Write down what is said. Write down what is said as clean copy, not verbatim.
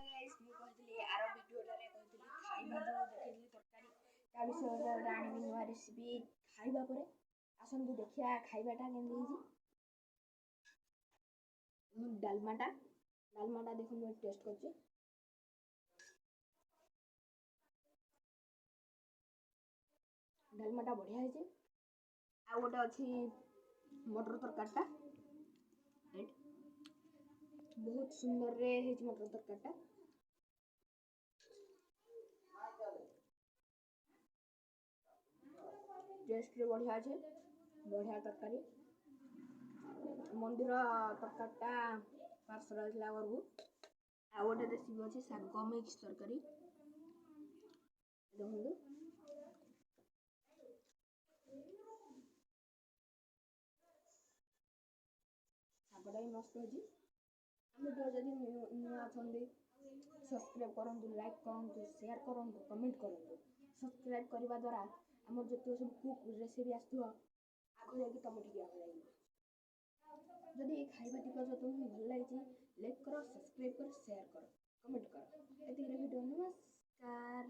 Guys मु कहतली आरो video रे कहतली खाइबा जो देखैली तरकारी ता विषय रे आनिबी नुआ रेसिपी खाइबा परे आसंतु देखिया खाइबाटा केंदी हिजी डालमाटा देखो मु टेस्ट करछि डालमाटा बढ़िया है आ गोटे अच्छी मटर तरकारीटा बहुत सुंदर रे है मटर तरकारीटा टेस्ट रे बढ़िया है बढ़िया तरकारी मंदिर तरकारीटा पार्सल आइला घरକୁ आ गोटे रेसिपी अच्छी शाग मिक्स तरकारी देखो शागटा भी मस्त होजी वीडियो जदि नुआ अछंदी सब्सक्राइब करंतु लाइक करंतु शेयर करंतु कमेंट करंतु सब्सक्राइब करबा द्वारा हमर जति सब कुक रेसिपी आस्थुआ आगो जाके तम ठीक आगो जाई जदि ए खाइबा टिक जो तुमको भल लागी लाइक करो सब्सक्राइब करो शेयर करो कमेंट करो एति वीडियो नमस्कार।